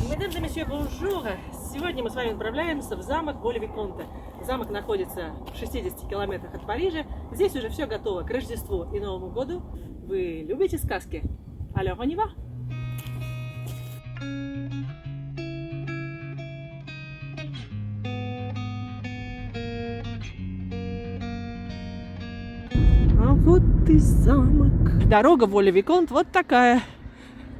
Mesdames et messieurs, bonjour! Сегодня мы с вами отправляемся в замок Воль-Виконте. Замок находится в 60 километрах от Парижа. Здесь уже все готово к Рождеству и Новому году. Вы любите сказки? Alors, on y va? А вот и замок. Дорога в Воль-Виконт вот такая.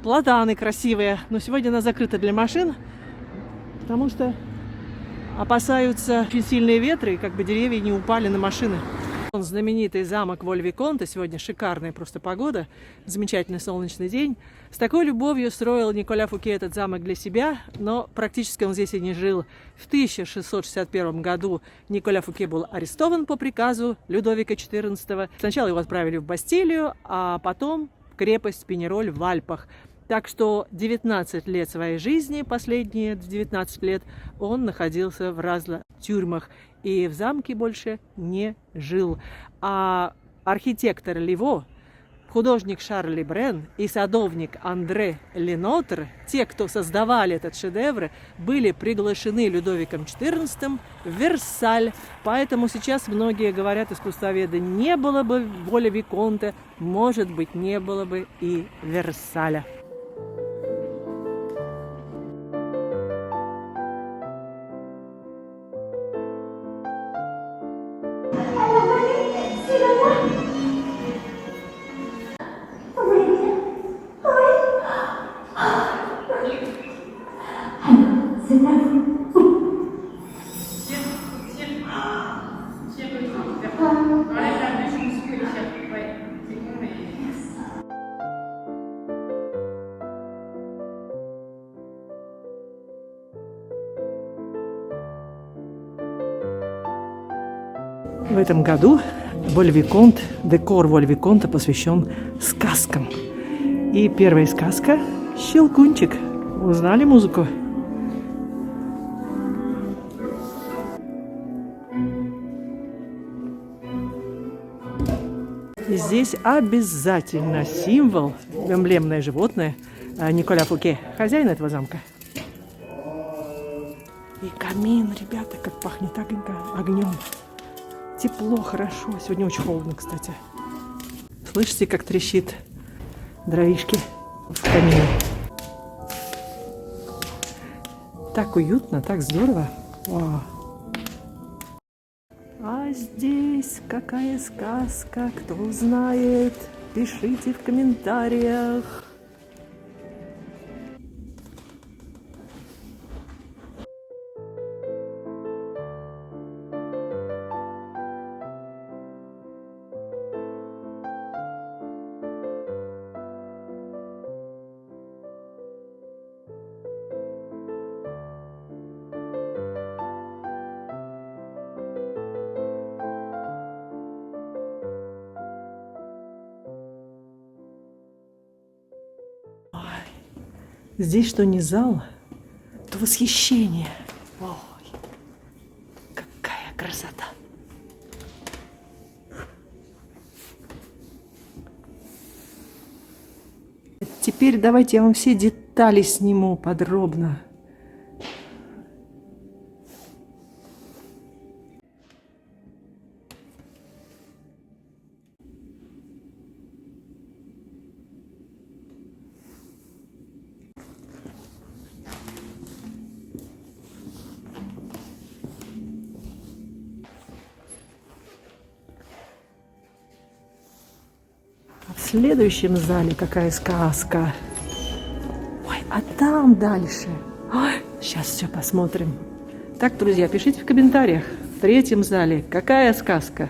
Платаны красивые. Но сегодня она закрыта для машин, потому что опасаются очень сильные ветры, и как бы деревья не упали на машины. Знаменитый замок Воль-Виконте. Сегодня шикарная просто погода, замечательный солнечный день. С такой любовью строил Николя Фуке этот замок для себя, но практически он здесь и не жил. В 1661 году Николя Фуке был арестован по приказу Людовика XIV. Сначала его отправили в Бастилию, а потом в крепость Пенероль в Альпах. Так что 19 лет своей жизни, последние 19 лет, он находился в разных тюрьмах и в замке больше не жил. А архитектор Ливо, художник Шарль Брен и садовник Андре Ленотр, те, кто создавали этот шедевр, были приглашены Людовиком XIV в Версаль. Поэтому сейчас многие говорят, искусствоведы, не было бы Воль-Виконте, может быть, не было бы и Версаля. В этом году Воль-Виконт, декор Воль-Виконта посвящен сказкам. И первая сказка «Щелкунчик». Узнали музыку? Здесь обязательно символ, эмблемное животное Николя Фуке, хозяин этого замка. И камин, ребята, как пахнет огнем. Тепло, хорошо. Сегодня очень холодно, кстати. Слышите, как трещит дровишки в камине? Так уютно, так здорово. Вау. А здесь какая сказка? Кто знает? Пишите в комментариях. Здесь что не зал, то восхищение. Ой, какая красота! Теперь давайте я вам все детали сниму подробно. В следующем зале какая сказка. Ой, а там дальше. Ой, сейчас все посмотрим. Так, друзья, пишите в комментариях. В третьем зале какая сказка?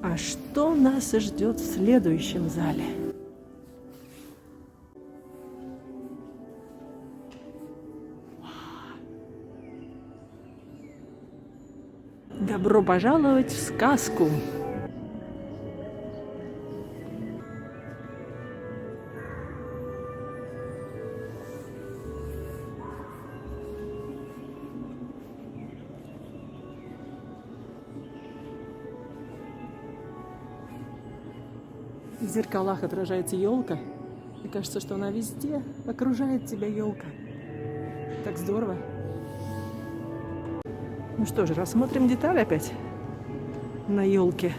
А что нас ждет в следующем зале? Добро пожаловать в сказку! В зеркалах отражается елка. И кажется, что она везде окружает тебя, елка. Так здорово. Ну что же, рассмотрим детали опять на елке.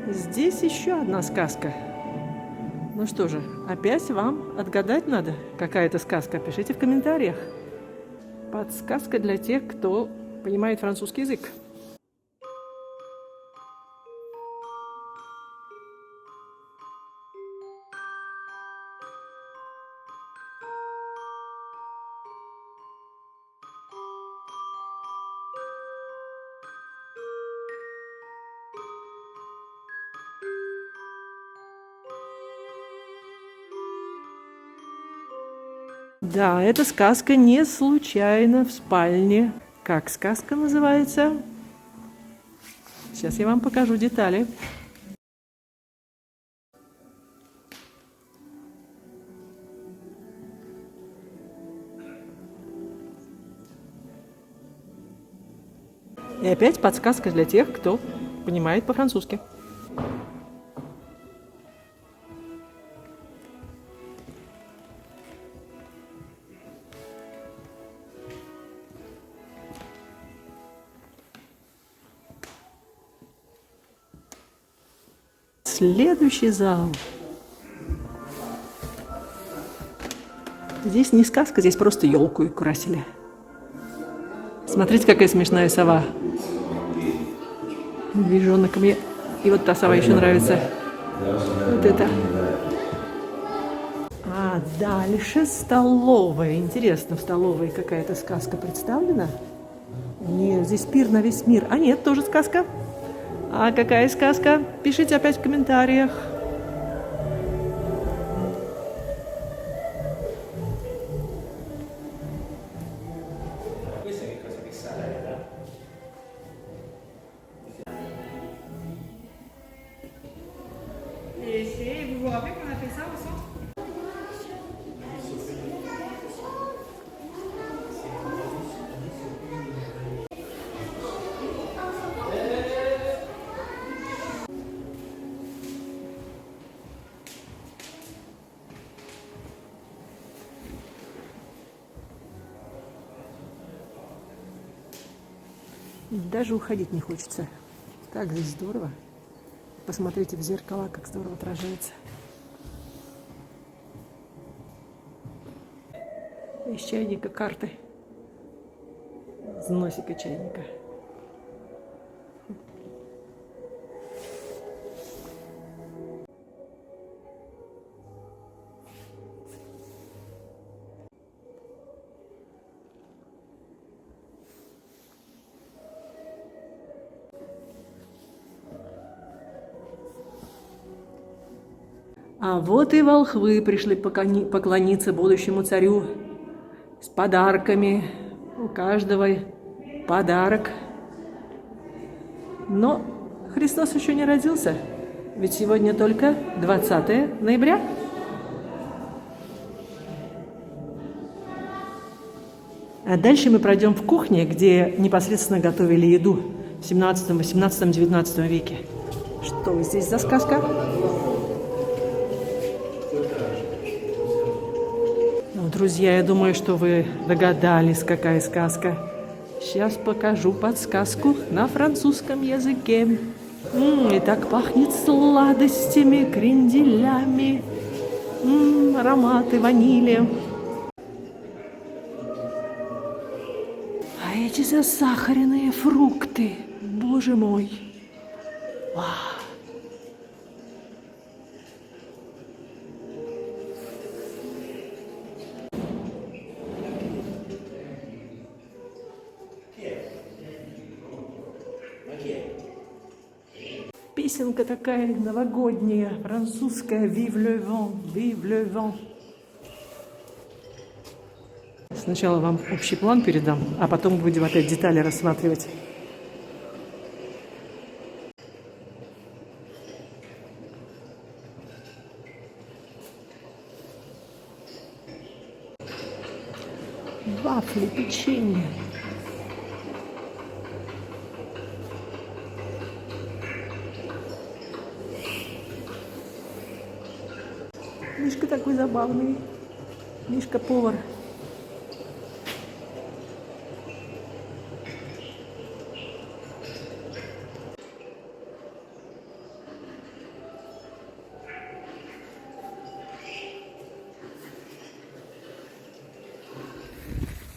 Здесь еще одна сказка. Ну что же, опять вам отгадать надо, какая это сказка. Пишите в комментариях. Подсказка для тех, кто понимает французский язык. Да, эта сказка не случайно в спальне. Как сказка называется? Сейчас я вам покажу детали. И опять подсказка для тех, кто понимает по-французски. Следующий зал. Здесь не сказка, здесь просто елку и красили. Смотрите, какая смешная сова. Медвежонок мне. И вот та сова еще нравится. Вот это. А дальше столовая. Интересно, в столовой какая-то сказка представлена? Нет, здесь пир на весь мир. А нет, тоже сказка. А какая сказка? Пишите опять в комментариях. Даже уходить не хочется. Так здесь здорово. Посмотрите в зеркала, как здорово отражается. Из чайника карты. Из носика чайника. А вот и волхвы пришли поклониться будущему царю с подарками. У каждого подарок. Но Христос еще не родился, ведь сегодня только 20 ноября. А дальше мы пройдем в кухне, где непосредственно готовили еду в 17, 18, 19 веке. Что здесь за сказка? Друзья, я думаю, что вы догадались, какая сказка. Сейчас покажу подсказку на французском языке. И так пахнет сладостями, кренделями, ароматы ванили. А эти засахаренные фрукты, боже мой. Песенка такая новогодняя, французская «Vive le vent, vive le vent». Сначала вам общий план передам, а потом будем опять детали рассматривать. Вафли, печенье. Мишка такой забавный. Мишка повар.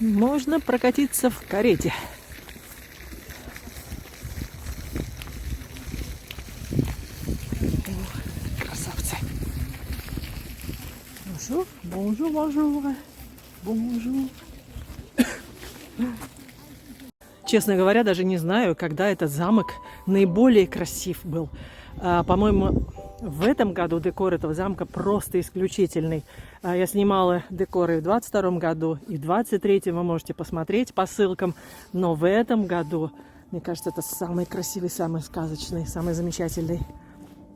Можно прокатиться в карете. О, красавцы. Бонжур, бонжур, бонжур, бонжур. Честно говоря, даже не знаю, когда этот замок наиболее красив был. По-моему, в этом году декор этого замка просто исключительный. Я снимала декоры в 22 году, и в 23 вы можете посмотреть по ссылкам. Но в этом году, мне кажется, это самый красивый, самый сказочный, самый замечательный.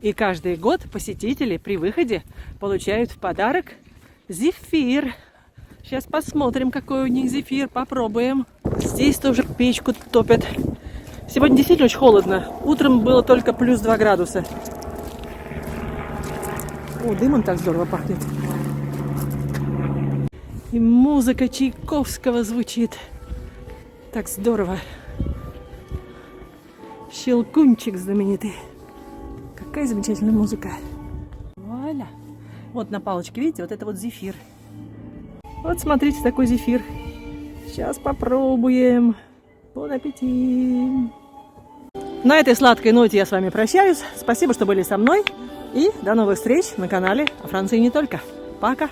И каждый год посетители при выходе получают в подарок зефир. Сейчас посмотрим, какой у них зефир, попробуем. Здесь тоже печку топят. Сегодня действительно очень холодно. Утром было только плюс 2 градуса. О, дымом так здорово пахнет. И музыка Чайковского звучит. Так здорово. Щелкунчик знаменитый. Какая замечательная музыка. Вуаля. Вот на палочке, видите, вот это вот зефир. Вот смотрите, такой зефир. Сейчас попробуем. Бон аппетит. На этой сладкой ноте я с вами прощаюсь. Спасибо, что были со мной. И до новых встреч на канале о Франции не только. Пока!